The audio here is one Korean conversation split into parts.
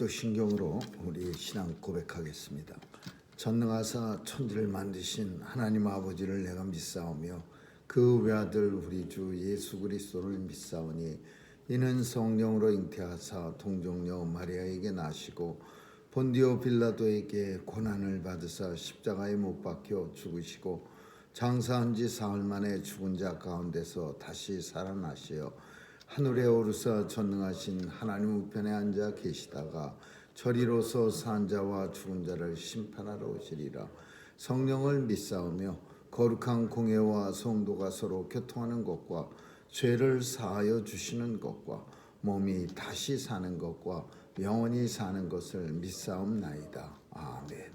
사도신경으로 우리 신앙 고백하겠습니다. 전능하사 천지를 만드신 하나님 아버지를 내가 믿사오며 그 외아들 우리 주 예수 그리스도를 믿사오니 이는 성령으로 잉태하사 동정녀 마리아에게 나시고 본디오 빌라도에게 고난을 받으사 십자가에 못 박혀 죽으시고 장사한 지 사흘 만에 죽은 자 가운데서 다시 살아나시어 하늘에 오르사 전능하신 하나님 우편에 앉아 계시다가 저리로서 산 자와 죽은 자를 심판하러 오시리라. 성령을 믿사오며 거룩한 공회와 성도가 서로 교통하는 것과 죄를 사하여 주시는 것과 몸이 다시 사는 것과 영원히 사는 것을 믿사옵나이다. 아멘.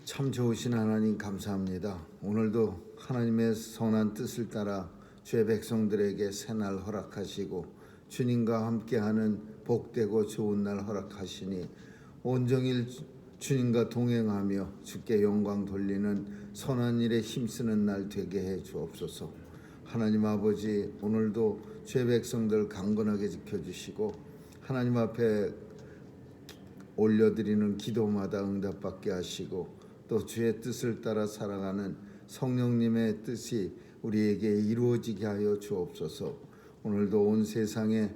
참 좋으신 하나님 감사합니다. 오늘도 하나님의 선한 뜻을 따라 주의 백성들에게 새날 허락하시고 주님과 함께하는 복되고 좋은 날 허락하시니 온종일 주님과 동행하며 주께 영광 돌리는 선한 일에 힘쓰는 날 되게 해 주옵소서. 하나님 아버지, 오늘도 주의 백성들 강건하게 지켜주시고 하나님 앞에 올려드리는 기도마다 응답받게 하시고 또 주의 뜻을 따라 살아가는 성령님의 뜻이 우리에게 이루어지게 하여 주옵소서. 오늘도 온 세상에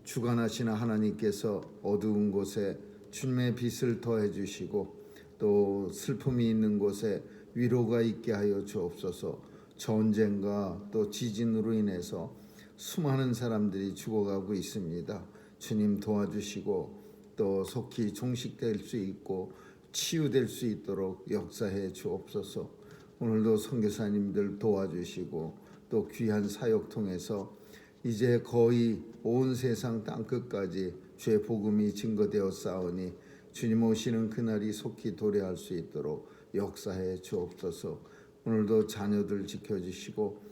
주관하시는 하나님께서 어두운 곳에 주님의 빛을 더해 주시고 또 슬픔이 있는 곳에 위로가 있게 하여 주옵소서. 전쟁과 또 지진으로 인해서 수많은 사람들이 죽어가고 있습니다. 주님 도와주시고 또 속히 종식될 수 있고 치유될 수 있도록 역사해 주옵소서. 오늘도 선교사님들 도와주시고 또 귀한 사역 통해서 이제 거의 온 세상 땅끝까지 주의 복음이 증거되어 싸우니 주님 오시는 그날이 속히 도래할 수 있도록 역사해 주옵소서. 오늘도 자녀들 지켜주시고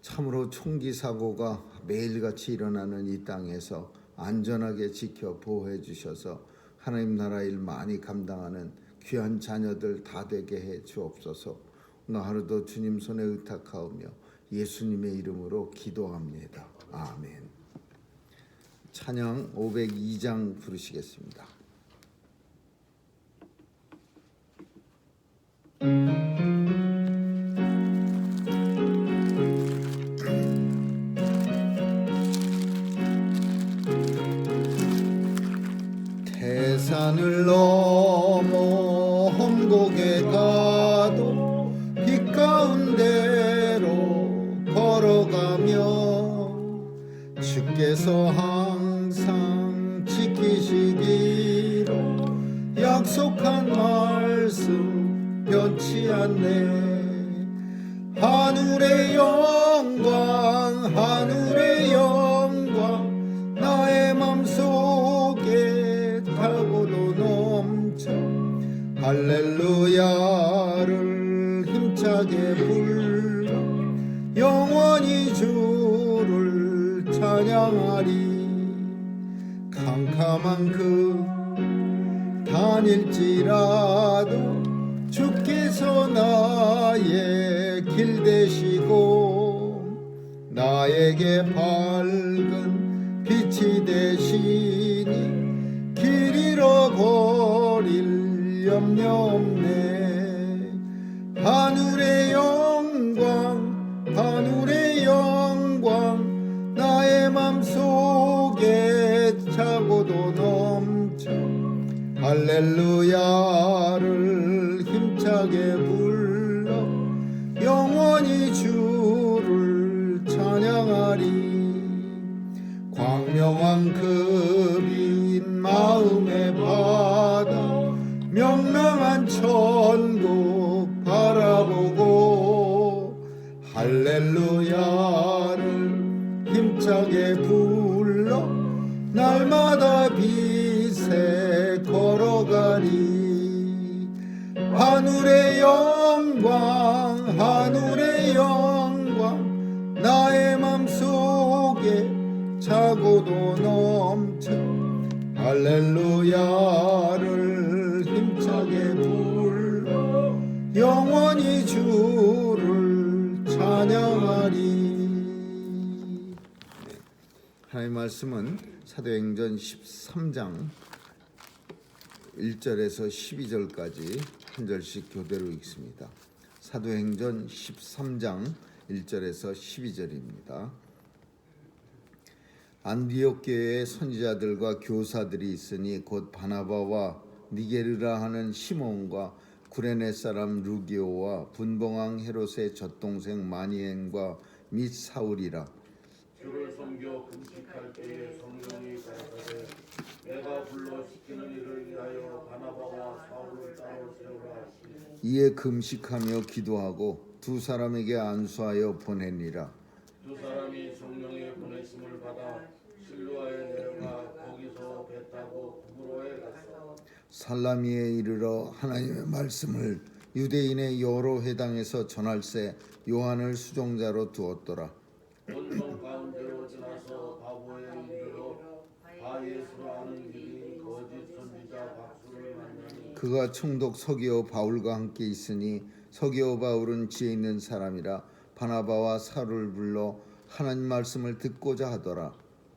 참으로 총기 사고가 매일같이 일어나는 이 땅에서 안전하게 지켜 보호해 주셔서 하나님 나라 일 많이 감당하는 귀한 자녀들 다 되게 해 주옵소서. 오늘 하루도 주님 손에 의탁하오며 예수님의 이름으로 기도합니다. 아멘. 찬양 502장 부르시겠습니다. 태산을 넘어 험곡에 가도 빛 가운데로 걸어가며 주께서 항상 지키시기로 약속한 말씀 변치 않네. 하늘의 영광 하늘의 영광 나의 맘속에 타고도 넘쳐 할렐루야를 힘차게 불러 영원히 주를 찬양하리. 캄캄한 그 다닐지라도 주께서 나의 길 되시고 나에게 밝은 빛이 되시니 길 잃어버릴 염려 없네. 하늘의 영광 하늘의 영광 나의 맘속에 차고도 넘쳐 할렐루야를 힘차게 불러 영원히 주를 찬양하리. 광명한 그 빛 마음의 바다 명랑한 천국 바라보고 할렐루야를 힘차게 불러 날마다 빛에 걸어가리. 하늘의 영광 하늘의 영광 나의 맘속에 차고도 넘쳐 할렐루야를 힘차게 불러 영원히 주를 찬양하리. 하나님의 말씀은 사도행전 13장 1절에서 12절까지 한 절씩 교대로 읽습니다. 사도행전 13장 1절에서 12절입니다. 안디옥 교회에 선지자들과 교사들이 있으니 곧 바나바와 니게르라 하는 시몬과 구레네 사람 루기오와 분봉왕 헤롯의 젖동생 마니엔과 및 사울이라. 주를 섬겨 금식할 때에 성령이 가라사대 내가 불러 시키는 일을 위하여 바나바와 사울을 따로 세우라 하시니 이에 금식하며 기도하고 두 사람에게 안수하여 보내니라. 두 사람이 성령의 보내심을 받아 실로아에 내려가 거기서 배 타고 구브로에 갔어. 살라미에 이르러 하나님의 말씀을 유대인의 여러 회당에서 전할세 요한을 수종자로 두었더라. 본성 가운데로 지나서 바보에 이르러 바예수라 하는 길이 거짓 선지자 박수를 만나니 그가 총독 서기오 바울과 함께 있으니 서기오 바울은 지혜 있는 사람이라 바나바와 사울을 불러 하나님 말씀을 듣고자 하더라.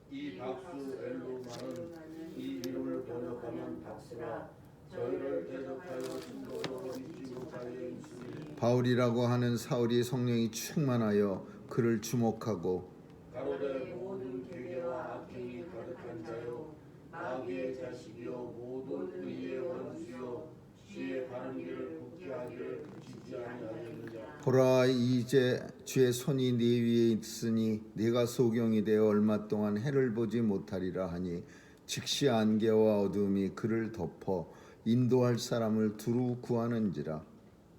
이 박수 엘루마는 이 이름을 번역하면 박수라. 저희를 대적하여 충돌로 믿지 못하게 있으니 바울이라고 하는 사울이 성령이 충만하여 그를 주목하고 가로되 모든 괴계와 악행이 가득한 자요 마귀의 자식이요 모든 의의 원수요 주의 가는 길을 굽게 하기를 그치지 아니하겠느냐. 보라 이제 주의 손이 네 위에 있으니 네가 소경이 되어 얼마 동안 해를 보지 못하리라 하니 즉시 안개와 어둠이 그를 덮어 인도할 사람을 두루 구하는지라.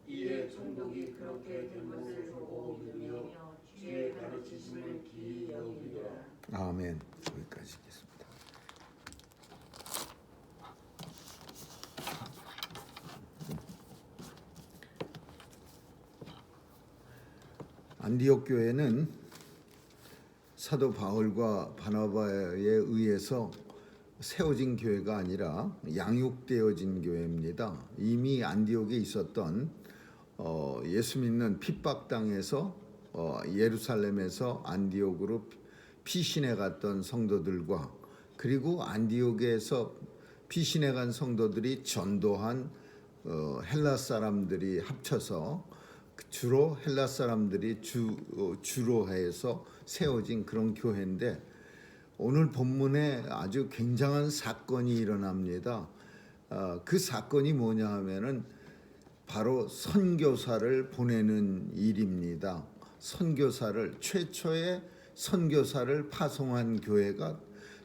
이에 총독이 그렇게 된 것을 보고 믿으며 주의 가르치심을 기이 여기더라. 아멘. 여기까지 읽겠습니다. 안디옥 교회는 사도 바울과 바나바에 의해서 세워진 교회가 아니라 양육되어진 교회입니다. 이미 안디옥에 있었던 예수 믿는 핍박당에서 예루살렘에서 안디옥으로 피신해 갔던 성도들과 그리고 안디옥에서 피신해 간 성도들이 전도한 헬라 사람들이 합쳐서 주로 헬라 사람들이 주로 해서 세워진 그런 교회인데 오늘 본문에 아주 굉장한 사건이 일어납니다. 그 사건이 뭐냐 하면은 바로 선교사를 보내는 일입니다. 최초의 선교사를 파송한 교회가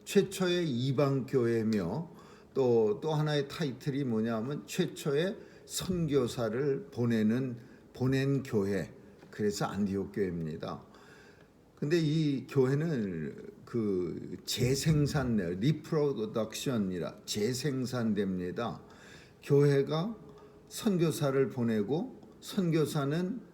최초의 이방 교회며 또 하나의 타이틀이 뭐냐면 최초의 선교사를 보낸 교회. 그래서 안디옥 교회입니다. 근데 이 교회는 그 리프로덕션이라 재생산됩니다. 교회가 선교사를 보내고 선교사는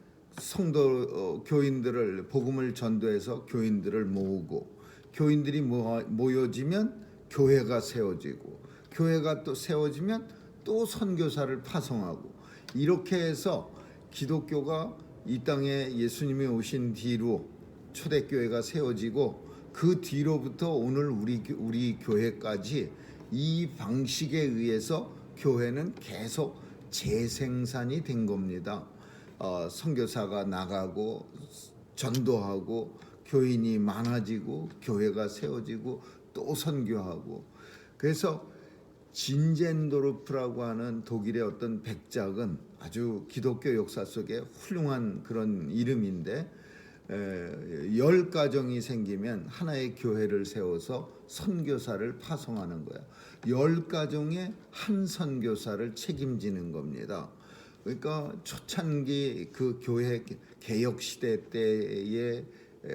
교인들을 복음을 전도해서 교인들을 모으고 교인들이 모여지면 교회가 세워지고 교회가 또 세워지면 또 선교사를 파송하고 이렇게 해서 기독교가 이 땅에 예수님이 오신 뒤로 초대교회가 세워지고 그 뒤로부터 오늘 우리 교회까지 이 방식에 의해서 교회는 계속 재생산이 된 겁니다. 선교사가 나가고 전도하고 교인이 많아지고 교회가 세워지고 또 선교하고 그래서 진젠도르프라고 하는 독일의 어떤 백작은 아주 기독교 역사 속에 훌륭한 그런 이름인데 10가정이 생기면 하나의 교회를 세워서 선교사를 파송하는 거야. 10가정에 한 선교사를 책임지는 겁니다. 그러니까 초창기 그 교회 개혁 시대 때에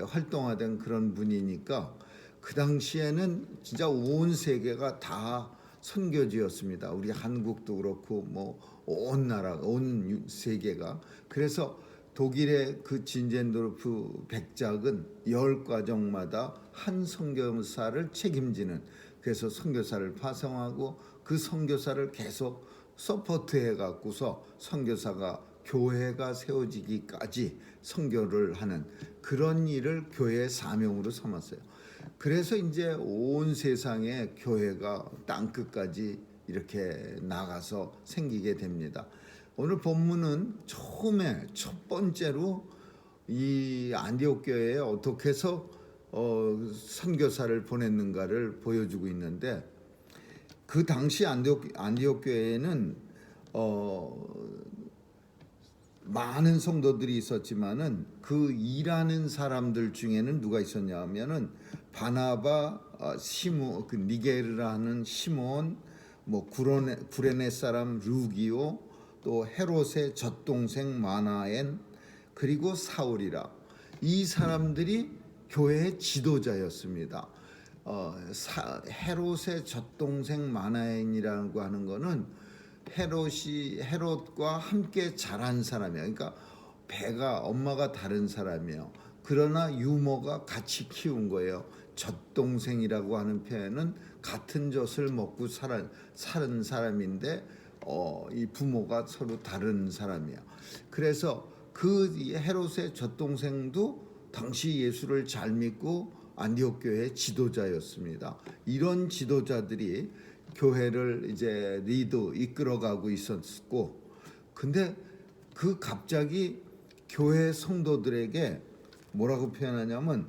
활동하던 그런 분이니까 그 당시에는 진짜 온 세계가 다 선교지였습니다. 우리 한국도 그렇고 뭐 온 나라, 온 세계가. 그래서 독일의 그 진젠도르프 백작은 10가정마다 한 선교사를 책임지는 그래서 선교사를 파송하고 그 선교사를 계속 서포트해 갖고서 선교사가 교회가 세워지기까지 선교를 하는 그런 일을 교회의 사명으로 삼았어요. 그래서 이제 온 세상에 교회가 땅 끝까지 이렇게 나가서 생기게 됩니다. 오늘 본문은 처음에 첫 번째로 이 안디옥 교회에 어떻게 해서 선교사를 보냈는가를 보여주고 있는데, 그 당시 안디옥 교회에는 많은 성도들이 있었지만은 그 일하는 사람들 중에는 누가 있었냐면은 바나바, 시몬, 그 니게르라는 시몬, 뭐 구레네 사람 루기오, 또 헤롯의 젖동생 마나엔, 그리고 사울이라. 이 사람들이 교회의 지도자였습니다. 헤롯의 젖동생 마나엔이라고 하는 거는 헤롯과 함께 자란 사람이야. 그러니까 배가 엄마가 다른 사람이에요. 그러나 유모가 같이 키운 거예요. 젖동생이라고 하는 표현은 같은 젖을 먹고 살은 사람인데 이 부모가 서로 다른 사람이야. 그래서 그 헤롯의 젖동생도 당시 예수를 잘 믿고 안디옥 교회의 지도자였습니다. 이런 지도자들이 교회를 이제 이끌어가고 있었고, 근데 그 갑자기 교회 성도들에게 뭐라고 표현하냐면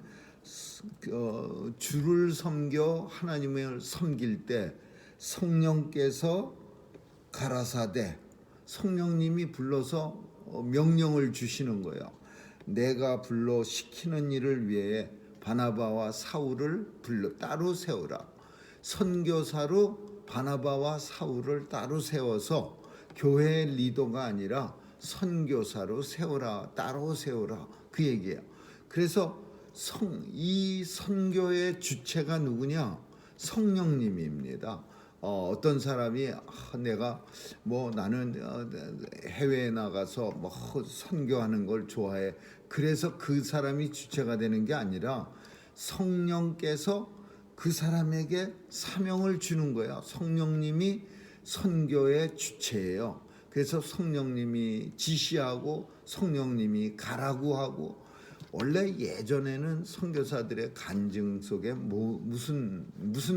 주를 섬겨 하나님을 섬길 때 성령께서 가라사대, 성령님이 불러서 명령을 주시는 거예요. 내가 불러 시키는 일을 위해 바나바와 사울을 불러 따로 세우라. 선교사로 바나바와 사울을 따로 세워서 교회의 리더가 아니라 선교사로 세우라, 따로 세우라, 그 얘기예요. 그래서 이 선교의 주체가 누구냐? 성령님입니다. 어떤 사람이 내가 나는 해외에 나가서 선교하는 걸 좋아해. 그래서 그 사람이 주체가 되는 게 아니라 성령께서 그 사람에게 사명을 주는 거야. 성령님이 선교의 주체예요. 그래서 성령님이 지시하고 성령님이 가라고 하고, 원래 예전에는 선교사들의 간증 속에 무슨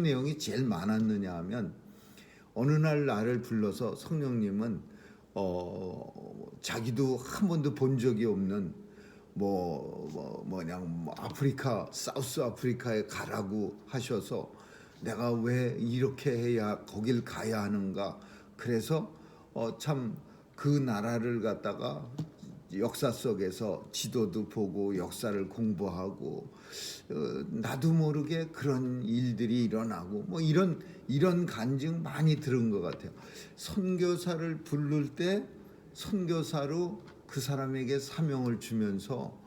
내용이 제일 많았느냐 하면, 어느 날 나를 불러서 성령님은 자기도 한 번도 본 적이 없는 아프리카, 사우스 아프리카에 가라고 하셔서 내가 왜 이렇게 해야 거길 가야 하는가. 그래서 참 그 나라를 갖다가 역사 속에서 지도도 보고 역사를 공부하고 나도 모르게 그런 일들이 일어나고 이런 간증 많이 들은 것 같아요. 선교사를 부를 때 선교사로 그 사람에게 사명을 주면서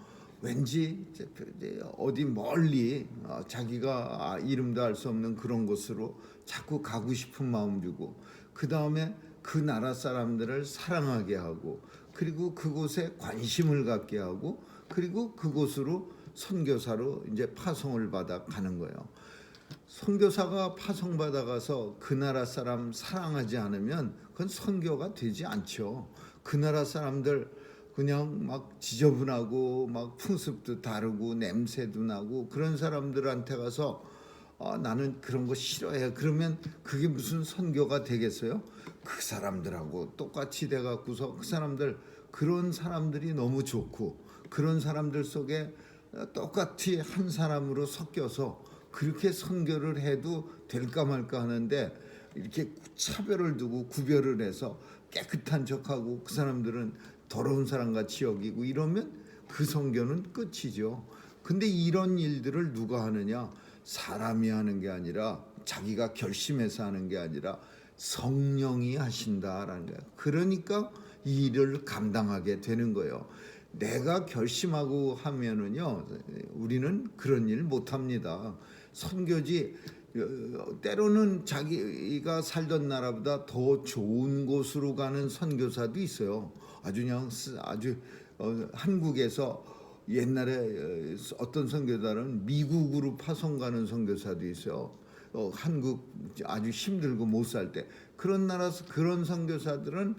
왠지 어디 멀리 자기가 이름도 알 수 없는 그런 곳으로 자꾸 가고 싶은 마음 주고, 그 다음에 그 나라 사람들을 사랑하게 하고, 그리고 그곳에 관심을 갖게 하고, 그리고 그곳으로 선교사로 이제 파송을 받아 가는 거예요. 선교사가 파송받아 가서 그 나라 사람 사랑하지 않으면 그건 선교가 되지 않죠. 그 나라 사람들 그냥 막 지저분하고 막 풍습도 다르고 냄새도 나고 그런 사람들한테 가서 나는 그런 거 싫어해. 그러면 그게 무슨 선교가 되겠어요? 그 사람들하고 똑같이 돼갖고서 그런 사람들이 너무 좋고, 그런 사람들 속에 똑같이 한 사람으로 섞여서 그렇게 선교를 해도 될까 말까 하는데, 이렇게 차별을 두고 구별을 해서 깨끗한 척하고 그 사람들은 더러운 사람같이 여기고 이러면 그 선교는 끝이죠. 근데 이런 일들을 누가 하느냐? 사람이 하는 게 아니라, 자기가 결심해서 하는 게 아니라 성령이 하신다라는 거예요. 그러니까 이 일을 감당하게 되는 거예요. 내가 결심하고 하면은요, 우리는 그런 일 못합니다. 선교지 때로는 자기가 살던 나라보다 더 좋은 곳으로 가는 선교사도 있어요. 아주 한국에서 옛날에 어떤 선교사는 미국으로 파송 가는 선교사도 있어요. 한국 아주 힘들고 못 살 때 그런 나라에서 그런 선교사들은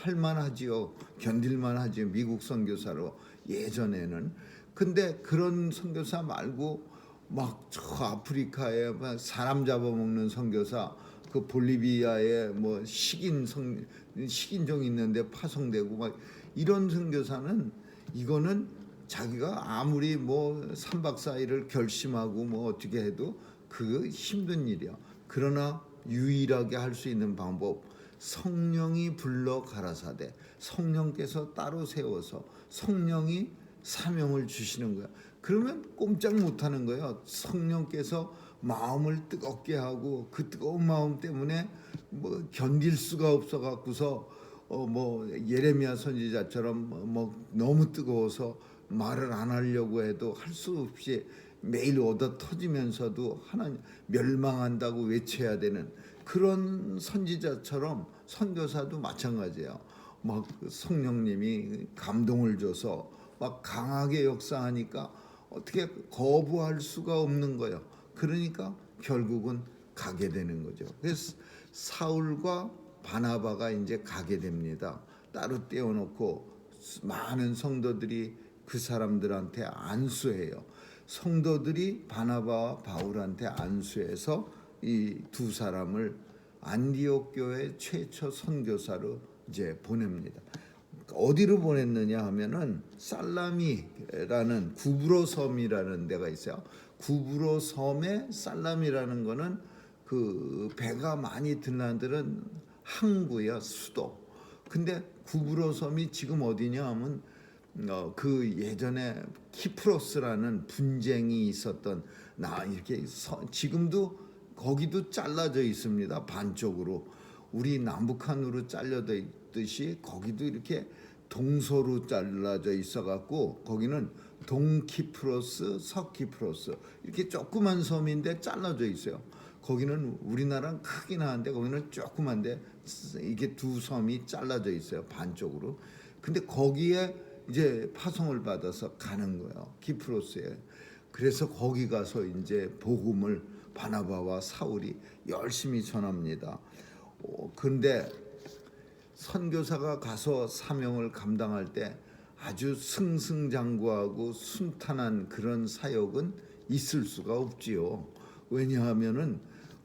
할만하지요. 견딜만하지요. 미국 선교사로 예전에는. 근데 그런 선교사 말고 막 저 아프리카에 막 사람 잡아먹는 선교사, 그 볼리비아에 뭐 식인종 있는데 파송되고 막 이런 선교사는 이거는 자기가 아무리 뭐 3박 4일을 결심하고 뭐 어떻게 해도 그 힘든 일이야. 그러나 유일하게 할 수 있는 방법, 성령이 불러 가라사대, 성령께서 따로 세워서 성령이 사명을 주시는 거야. 그러면 꼼짝 못하는 거예요. 성령께서 마음을 뜨겁게 하고 그 뜨거운 마음 때문에 뭐 견딜 수가 없어 갖고서 뭐 예레미야 선지자처럼 뭐 너무 뜨거워서 말을 안 하려고 해도 할 수 없이 매일 얻어 터지면서도 하나님 멸망한다고 외쳐야 되는 그런 선지자처럼 선교사도 마찬가지예요. 막 성령님이 감동을 줘서 막 강하게 역사하니까 어떻게 거부할 수가 없는 거예요. 그러니까 결국은 가게 되는 거죠. 그래서 사울과 바나바가 이제 가게 됩니다. 따로 떼어놓고 많은 성도들이 그 사람들한테 안수해요. 성도들이 바나바와 바울한테 안수해서 이 두 사람을 안디옥 교회 최초 선교사로 이제 보냅니다. 어디로 보냈느냐 하면은 살라미라는 구브로 섬이라는 데가 있어요. 구브로 섬에 살라미라는 거는 그 배가 많이 드는 데는 항구야, 수도. 근데 구브로 섬이 지금 어디냐 하면 그 예전에 키프로스라는 분쟁이 있었던 이렇게 지금도 거기도 잘라져 있습니다. 반쪽으로 우리 남북한으로 잘려져 있듯이 거기도 이렇게 동서로 잘라져 있어갖고 거기는 동키프로스, 서키프로스 이렇게 조그만 섬인데 잘라져 있어요. 거기는 우리나라는 크긴 한데 거기는 조그만데 이게 두 섬이 잘라져 있어요. 반쪽으로. 근데 거기에 이제 파송을 받아서 가는 거예요. 키프로스에. 그래서 거기 가서 이제 복음을 바나바와 사울이 열심히 전합니다. 근데 선교사가 가서 사명을 감당할 때 아주 승승장구하고 순탄한 그런 사역은 있을 수가 없지요. 왜냐하면은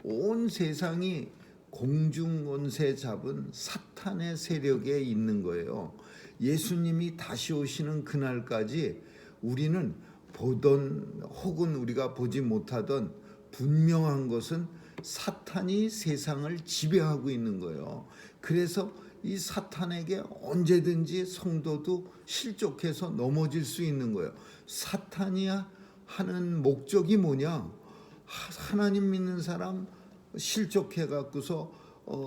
온 세상이 공중원세 잡은 사탄의 세력에 있는 거예요. 예수님이 다시 오시는 그날까지 우리는 보던 혹은 우리가 보지 못하던 분명한 것은 사탄이 세상을 지배하고 있는 거예요. 그래서 이 사탄에게 언제든지 성도도 실족해서 넘어질 수 있는 거예요. 사탄이 하는 목적이 뭐냐? 하나님 믿는 사람 실족해 갖고서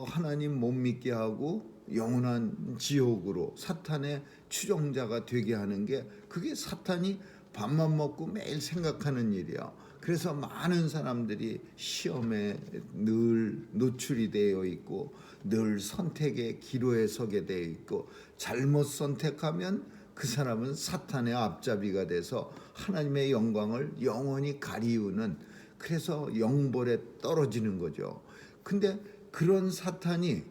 하나님 못 믿게 하고 영원한 지옥으로 사탄의 추종자가 되게 하는 게 그게 사탄이 밥만 먹고 매일 생각하는 일이야. 그래서 많은 사람들이 시험에 늘 노출이 되어 있고 늘 선택의 기로에 서게 되어 있고 잘못 선택하면 그 사람은 사탄의 앞잡이가 돼서 하나님의 영광을 영원히 가리우는 그래서 영벌에 떨어지는 거죠. 근데 그런 사탄이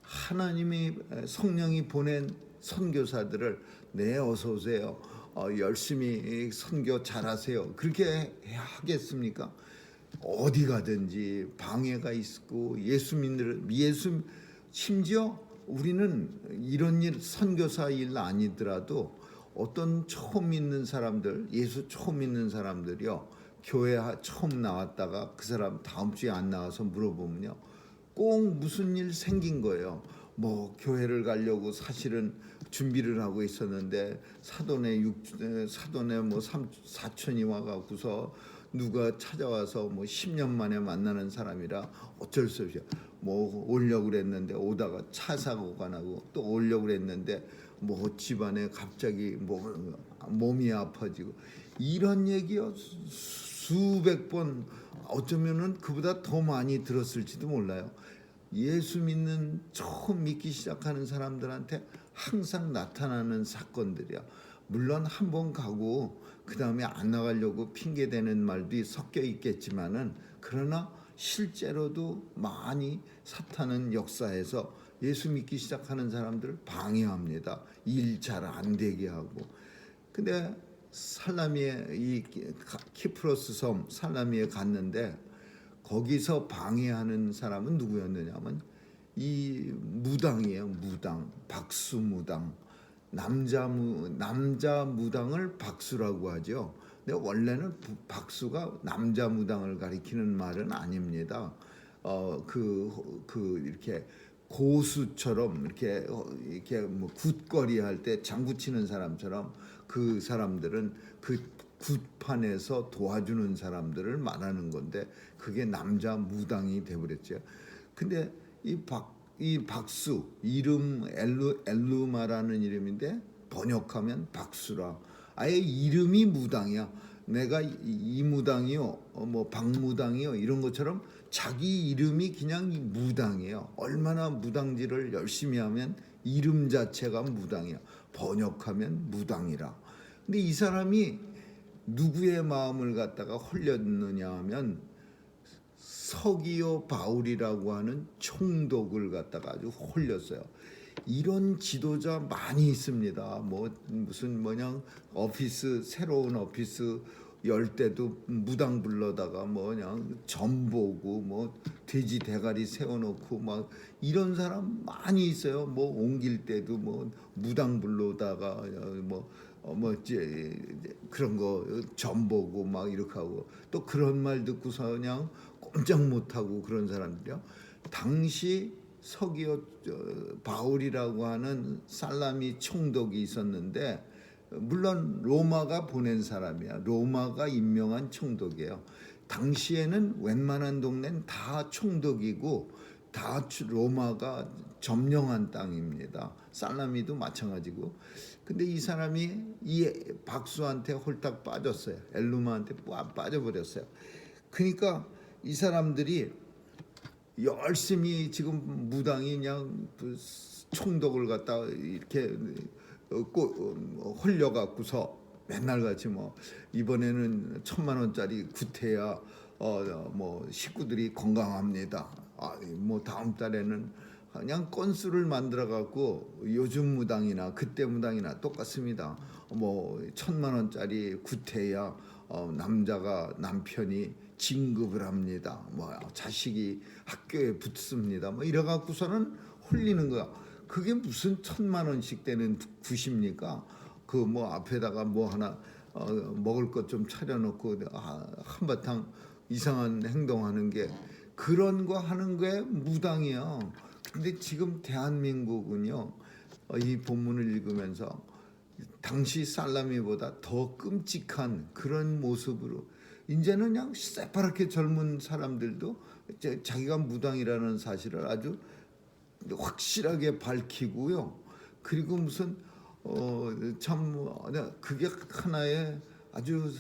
하나님이 성령이 보낸 선교사들을 네 어서 오세요. 열심히 선교 잘하세요. 그렇게 하겠습니까? 어디 가든지 방해가 있고 심지어 우리는 이런 일 선교사 일 아니더라도 어떤 처음 믿는 사람들 예수 처음 믿는 사람들이요 교회 처음 나왔다가 그 사람 다음 주에 안 나와서 물어보면요 꼭 무슨 일 생긴 거예요. 뭐 교회를 가려고 사실은 준비를 하고 있었는데 사돈의 뭐 사촌이 와갖고서 누가 찾아와서 뭐 10년 만에 만나는 사람이라 어쩔 수 없이 뭐 오려고 그랬는데 오다가 차 사고가 나고 또 오려고 그랬는데 뭐 집안에 갑자기 뭐 몸이 아파지고 이런 얘기요 수백 번 어쩌면은 그보다 더 많이 들었을지도 몰라요. 예수 믿는 처음 믿기 시작하는 사람들한테 항상 나타나는 사건들이야. 물론 한 번 가고 그 다음에 안 나가려고 핑계 대는 말도 섞여 있겠지만은 그러나 실제로도 많이 사탄은 역사에서 예수 믿기 시작하는 사람들을 방해합니다. 일 잘 안 되게 하고. 근데 살라미에 이 키프로스 섬 살라미에 갔는데 거기서 방해하는 사람은 누구였느냐면 이 무당이에요. 무당, 박수 무당. 남자 무당을 박수라고 하죠. 근데 원래는 박수가 남자 무당을 가리키는 말은 아닙니다. 이렇게 고수처럼 이렇게 뭐 굿거리 할 때 장구 치는 사람처럼 그 사람들은 그 굿판에서 도와주는 사람들을 말하는 건데 그게 남자 무당이 돼버렸죠. 근데 이 박수 이름 엘루마라는 이름인데 번역하면 박수라. 아예 이름이 무당이야. 내가 이 무당이요, 뭐 박무당이요 이런 것처럼 자기 이름이 그냥 무당이에요. 얼마나 무당질을 열심히 하면 이름 자체가 무당이야. 번역하면 무당이라. 근데 이 사람이 누구의 마음을 갖다가 홀렸느냐 하면 서기오 바울이라고 하는 총독을 갖다가 아주 홀렸어요. 이런 지도자 많이 있습니다. 뭐 무슨 새로운 오피스 열 때도 무당 불러다가 점 보고 돼지 대가리 세워놓고 막 이런 사람 많이 있어요. 옮길 때도 무당 불러다가 그런 거 점 보고 막 이렇게 하고 또 그런 말 듣고서 그냥 꼼짝 못하고 그런 사람들이요. 당시 서기오 바울이라고 하는 살라미 총독이 있었는데 물론 로마가 보낸 사람이야. 로마가 임명한 총독이에요. 당시에는 웬만한 동네는 다 총독이고 다 로마가 점령한 땅입니다. 살라미도 마찬가지고. 근데 이 사람이 이 박수한테 홀딱 빠졌어요. 엘루마한테 빠져버렸어요. 그러니까 이 사람들이 열심히 지금 무당이 그냥 총독을 갖다 이렇게 홀려갖고서 맨날 같이 이번에는 1,000,000원짜리 구태야 식구들이 건강합니다. 다음 달에는 그냥 건수를 만들어 갖고 요즘 무당이나 그때 무당이나 똑같습니다. 1,000,000원짜리 구태야 남편이 진급을 합니다. 자식이 학교에 붙습니다. 이래 갖고서는 홀리는 거야. 그게 무슨 1,000,000원씩 되는 굿입니까? 앞에다가 하나 먹을 것 좀 차려놓고 한바탕 이상한 행동하는 게 그런 거 하는 게 무당이야. 근데 지금 대한민국은요, 이 본문을 읽으면서 당시 살라미보다 더 끔찍한 그런 모습으로 이제는 그냥 새파랗게 젊은 사람들도 자기가 무당이라는 사실을 아주 확실하게 밝히고요. 그리고 무슨 그게 하나의 아주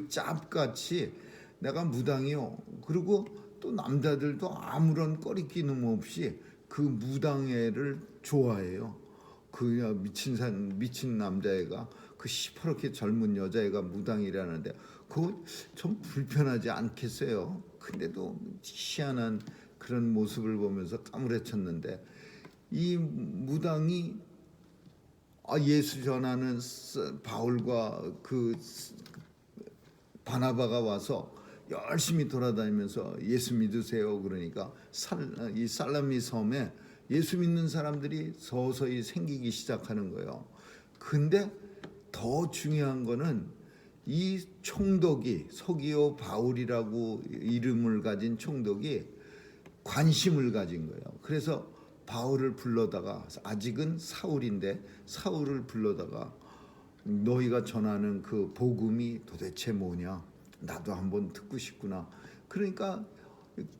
짭같이 내가 무당이요. 그리고 또 남자들도 아무런 꺼리끼는 없이 그 무당애를 좋아해요. 미친 남자애가 시퍼렇게 젊은 여자애가 무당이라는데 그거 좀 불편하지 않겠어요? 근데도 희한한 그런 모습을 보면서 까무레쳤는데 이 무당이 예수 전하는 바울과 바나바가 와서 열심히 돌아다니면서 예수 믿으세요 그러니까 이 살라미 섬에 예수 믿는 사람들이 서서히 생기기 시작하는 거예요. 근데 더 중요한 거는 이 총독이 서기오 바울이라고 이름을 가진 총독이 관심을 가진 거예요. 그래서 바울을 불러다가 아직은 사울인데 사울을 불러다가 너희가 전하는 그 복음이 도대체 뭐냐? 나도 한번 듣고 싶구나. 그러니까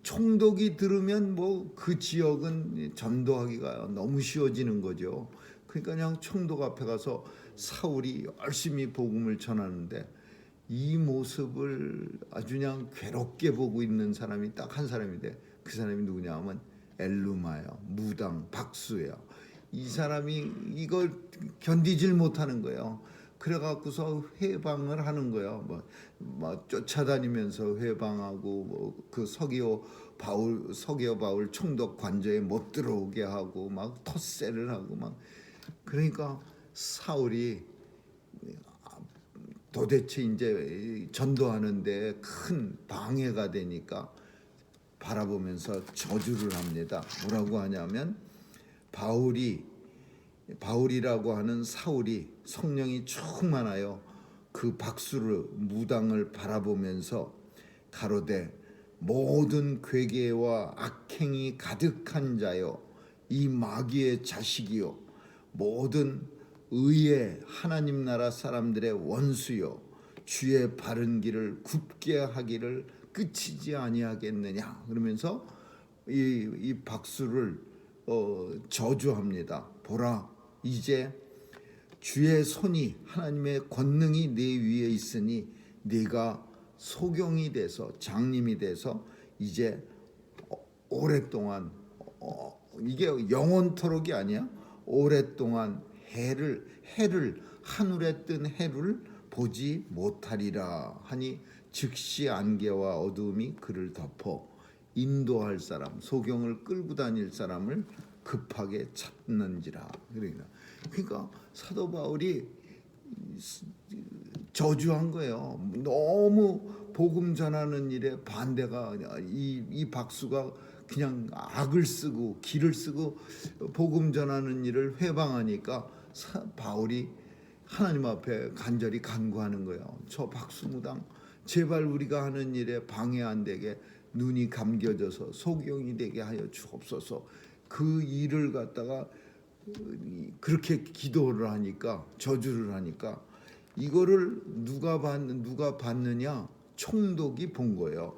총독이 들으면 그 지역은 전도하기가 너무 쉬워지는 거죠. 그러니까 그냥 총독 앞에 가서 사울이 열심히 복음을 전하는데 이 모습을 아주 그냥 괴롭게 보고 있는 사람이 딱 한 사람인데 그 사람이 누구냐 하면 엘루마예요. 무당 박수예요. 이 사람이 이걸 견디질 못하는 거예요. 그래갖고서 회방을 하는 거예요. 쫓아다니면서 회방하고 그 서기오 바울 총독 관저에 못 들어오게 하고 막 텃세를 하고 막 그러니까 사울이 도대체 이제 전도하는데 큰 방해가 되니까 바라보면서 저주를 합니다. 뭐라고 하냐면 바울이라고 하는 사울이 성령이 충만하여 그 박수를 무당을 바라보면서 가로되 모든 괴계와 악행이 가득한 자여 이 마귀의 자식이요 모든 의의 하나님 나라 사람들의 원수요 주의 바른 길을 굽게 하기를 끝이지 아니하겠느냐 그러면서 이 박수를 저주합니다. 보라 이제 주의 손이 하나님의 권능이 내 위에 있으니 네가 소경이 돼서 장님이 돼서 이제 오랫동안 이게 영원토록이 아니야. 오랫동안 해를 하늘에 뜬 해를 보지 못하리라 하니 즉시 안개와 어두움이 그를 덮어 인도할 사람 소경을 끌고 다닐 사람을 급하게 찾는지라. 그러니까 사도 바울이 저주한 거예요. 너무 복음 전하는 일에 반대가 이 박수가 그냥 악을 쓰고 기를 쓰고 복음 전하는 일을 회방하니까 바울이 하나님 앞에 간절히 간구하는 거예요. 저 박수무당 제발 우리가 하는 일에 방해 안 되게 눈이 감겨져서 소경이 되게 하여 주옵소서. 그 일을 갖다가 그렇게 기도를 하니까 저주를 하니까 이거를 누가 봤느냐? 총독이 본 거예요.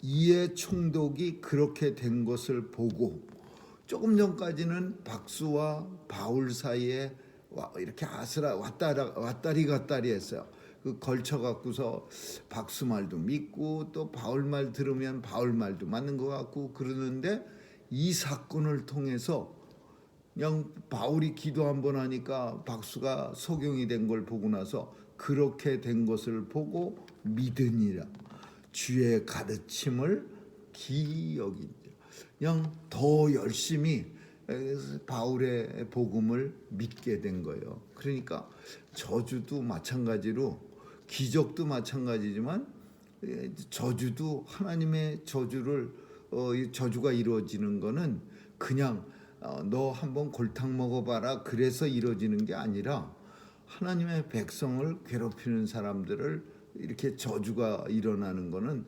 이에 총독이 그렇게 된 것을 보고 조금 전까지는 박수와 바울 사이에 이렇게 왔다리 갔다리 했어요. 그 걸쳐 갖고서 박수 말도 믿고 또 바울 말 들으면 바울 말도 맞는 것 같고 그러는데 이 사건을 통해서 그냥 바울이 기도 한번 하니까 박수가 소경이 된 걸 보고 나서 그렇게 된 것을 보고 믿으니라 주의 가르침을 기여기니라. 그냥 더 열심히 바울의 복음을 믿게 된 거예요. 그러니까 저주도 마찬가지로 기적도 마찬가지지만 저주도 하나님의 저주가 이루어지는 거는 그냥 너 한번 골탕 먹어봐라 그래서 이루어지는 게 아니라 하나님의 백성을 괴롭히는 사람들을 이렇게 저주가 일어나는 거는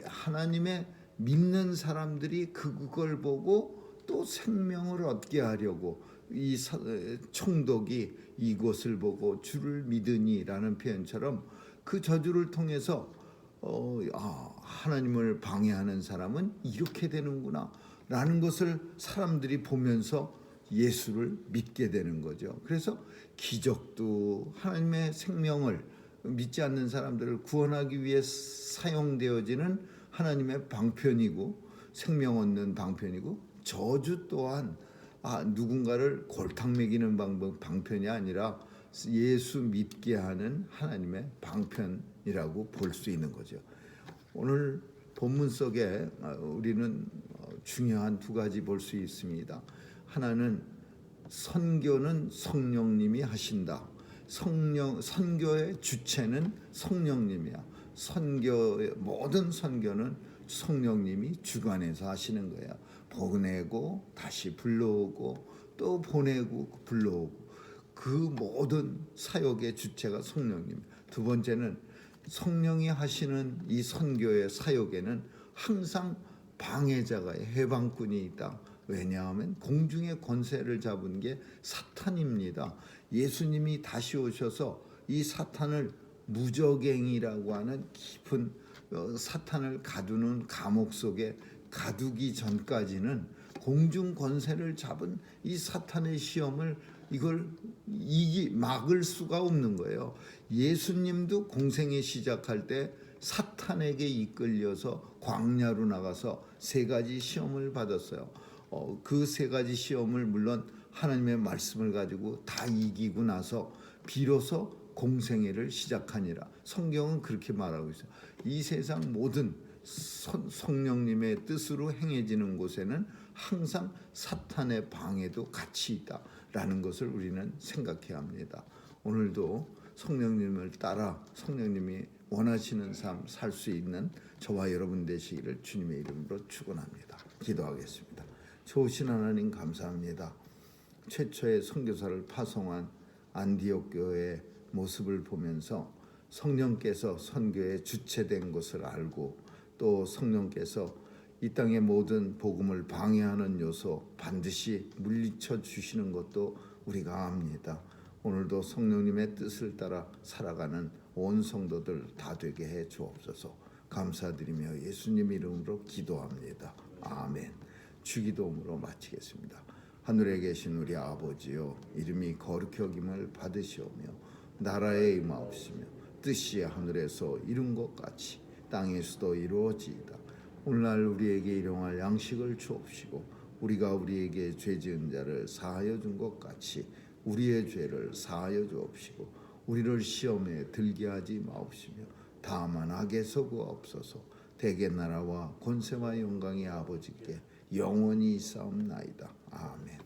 하나님의 믿는 사람들이 그걸 보고 또 생명을 얻게 하려고 이 총독이 이것을 보고 주를 믿으니라는 표현처럼 그 저주를 통해서 하나님을 방해하는 사람은 이렇게 되는구나 라는 것을 사람들이 보면서 예수를 믿게 되는 거죠. 그래서 기적도 하나님의 생명을 믿지 않는 사람들을 구원하기 위해 사용되어지는 하나님의 방편이고 생명 얻는 방편이고 저주 또한 누군가를 골탕 먹이는 방편이 아니라 예수 믿게 하는 하나님의 방편이라고 볼 수 있는 거죠. 오늘 본문 속에 우리는 중요한 두 가지 볼 수 있습니다. 하나는 선교는 성령님이 하신다. 선교의 주체는 성령님이야. 모든 선교는 성령님이 주관해서 하시는 거야. 보내고 다시 불러오고 또 보내고 불러오고 그 모든 사역의 주체가 성령님. 두 번째는 성령이 하시는 이 선교의 사역에는 항상 방해자가 해방꾼이 있다. 왜냐하면 공중의 권세를 잡은 게 사탄입니다. 예수님이 다시 오셔서 이 사탄을 무저갱이라고 하는 깊은 사탄을 가두는 감옥 속에 가두기 전까지는 공중 권세를 잡은 이 사탄의 시험을 이걸 막을 수가 없는 거예요. 예수님도 공생에 시작할 때 사탄에게 이끌려서 광야로 나가서 세 가지 시험을 받았어요. 그 세 가지 시험을 물론 하나님의 말씀을 가지고 다 이기고 나서 비로소 공생애를 시작하니라. 성경은 그렇게 말하고 있어요. 이 세상 모든 성령님의 뜻으로 행해지는 곳에는 항상 사탄의 방해도 같이 있다라는 것을 우리는 생각해야 합니다. 오늘도 성령님을 따라 성령님이 원하시는 삶 살 수 있는 저와 여러분 되시기를 주님의 이름으로 축원합니다. 기도하겠습니다. 좋으신 하나님 감사합니다. 최초의 선교사를 파송한 안디옥 교회의 모습을 보면서 성령께서 선교의 주체된 것을 알고 또 성령께서 이 땅의 모든 복음을 방해하는 요소 반드시 물리쳐 주시는 것도 우리가 압니다. 오늘도 성령님의 뜻을 따라 살아가는 온 성도들 다 되게 해 주옵소서. 감사드리며 예수님 이름으로 기도합니다. 아멘. 주기도문으로 마치겠습니다. 하늘에 계신 우리 아버지여, 이름이 거룩히 여김을 받으시오며 나라에 임하옵시며 뜻이 하늘에서 이룬 것 같이 땅에서도 이루어지이다. 오늘날 우리에게 일용할 양식을 주옵시고 우리가 우리에게 죄 지은 자를 사하여 준 것 같이 우리의 죄를 사하여 주옵시고 우리를 시험에 들게 하지 마옵시며 다만 악에서 구하옵소서. 대개 나라와 권세와 영광이 아버지께 영원히 있사옵나이다. 아멘.